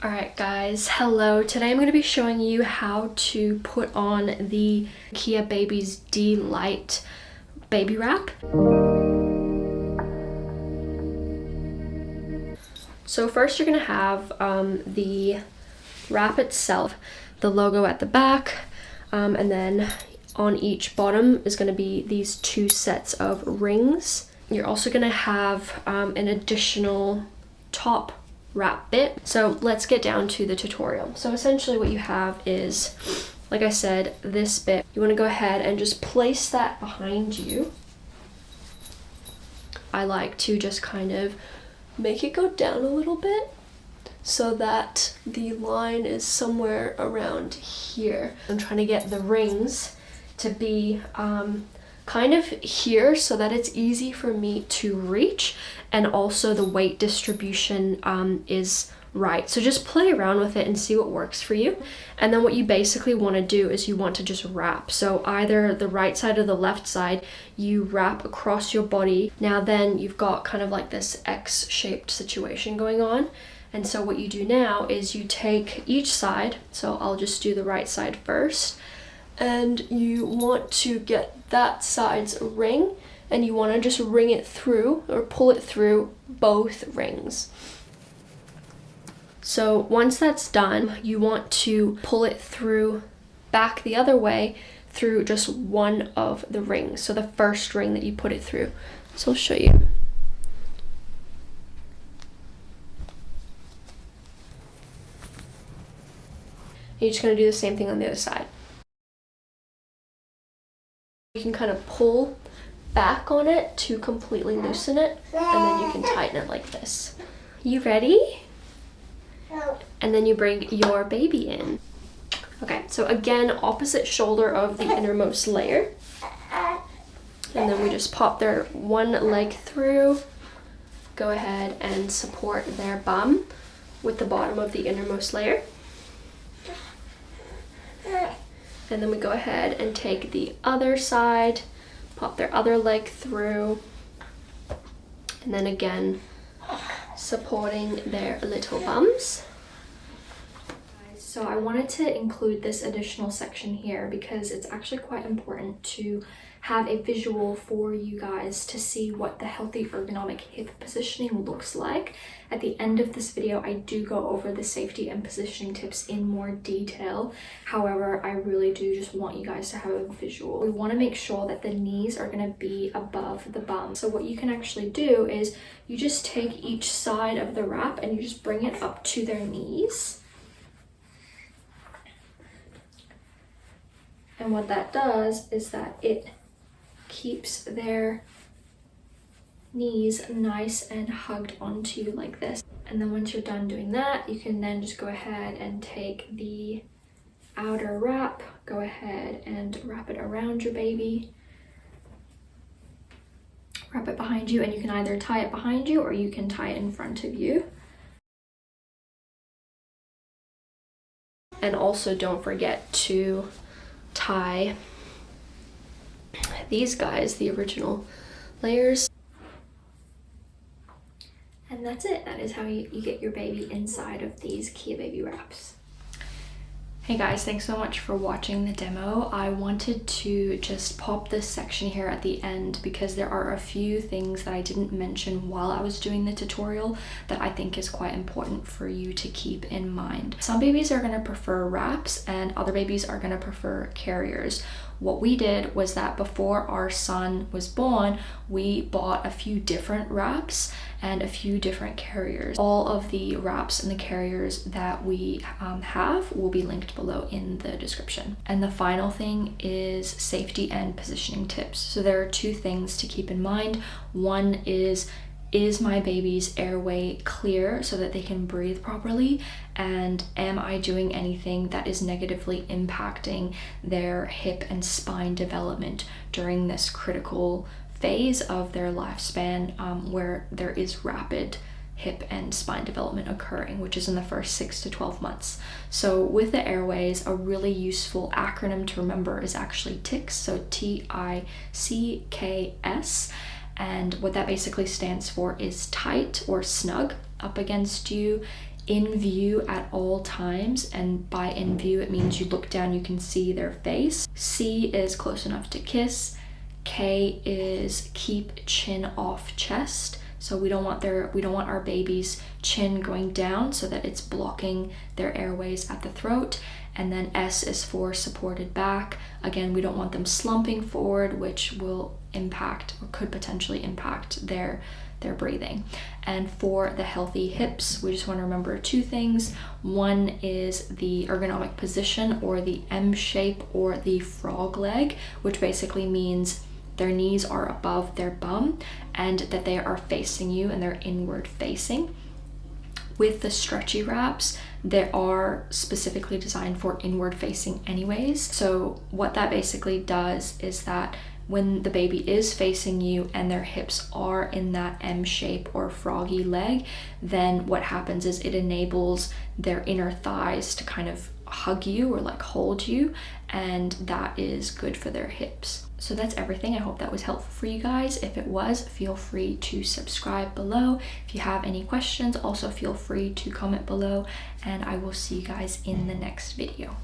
Alright guys, hello. Today I'm going to be showing you how to put on the KeaBabies D-Lite baby wrap. So first you're going to have the wrap itself, the logo at the back, and then on each bottom is going to be these two sets of rings. You're also going to have an additional top wrap bit. So let's get down to the tutorial. So essentially what you have is, like I said, this bit. You want to go ahead and just place that behind you. I like to just kind of make it go down a little bit so that the line is somewhere around here. I'm trying to get the rings to be kind of here so that it's easy for me to reach, and also the weight distribution is right. So just play around with it and see what works for you. And then what you basically want to do is you want to just wrap. So either the right side or the left side, you wrap across your body. Now then you've got kind of like this X-shaped situation going on. And so what you do now is you take each side, so I'll just do the right side first, and you want to get that side's ring, and you want to just ring it through or pull it through both rings. So once that's done, you want to pull it through back the other way through just one of the rings, so the first ring that you put it through. So I'll show you. You're just going to do the same thing on the other side. You can kind of pull back on it to completely loosen it, and then you can tighten it like this. You ready? And then you bring your baby in. Okay, so again, opposite shoulder of the innermost layer. And then we just pop their one leg through. Go ahead and support their bum with the bottom of the innermost layer. And then we go ahead and take the other side, pop their other leg through, and then again, supporting their little bums. So I wanted to include this additional section here because it's actually quite important to have a visual for you guys to see what the healthy ergonomic hip positioning looks like. At the end of this video, I do go over the safety and positioning tips in more detail. However, I really do just want you guys to have a visual. We want to make sure that the knees are going to be above the bum. So what you can actually do is you just take each side of the wrap and you just bring it up to their knees. And what that does is that it keeps their knees nice and hugged onto you like this. And then once you're done doing that, you can then just go ahead and take the outer wrap, go ahead and wrap it around your baby, wrap it behind you, and you can either tie it behind you or you can tie it in front of you. And also don't forget to tie these guys, the original layers. And that's it. That is how you get your baby inside of these KeaBaby wraps. Hey guys, thanks so much for watching the demo. I wanted to just pop this section here at the end because there are a few things that I didn't mention while I was doing the tutorial that I think is quite important for you to keep in mind. Some babies are going to prefer wraps and other babies are going to prefer carriers. What we did was that before our son was born, we bought a few different wraps and a few different carriers. All of the wraps and the carriers that we have will be linked below in the description. And the final thing is safety and positioning tips. So there are two things to keep in mind. One is my baby's airway clear so that they can breathe properly? And am I doing anything that is negatively impacting their hip and spine development during this critical phase of their lifespan where there is rapid hip and spine development occurring, which is in the first 6 to 12 months. So with the airways, a really useful acronym to remember is actually TICS, so TICKS. And what that basically stands for is tight or snug up against you, in view at all times, and by in view it means you look down, you can see their face. C is close enough to kiss. K is keep chin off chest. So we don't want our baby's chin going down so that it's blocking their airways at the throat. And then S is for supported back. Again, we don't want them slumping forward, which will impact or could potentially impact their breathing. And for the healthy hips, we just want to remember 2 things. One is the ergonomic position, or the M shape, or the frog leg, which basically means their knees are above their bum and that they are facing you and they're inward facing. With the stretchy wraps, they are specifically designed for inward facing anyways. So what that basically does is that when the baby is facing you and their hips are in that M shape or froggy leg, then what happens is it enables their inner thighs to kind of hug you or like hold you, and that is good for their hips. So that's everything. I hope that was helpful for you guys. If it was, feel free to subscribe below. If you have any questions, also feel free to comment below, and I will see you guys in the next video.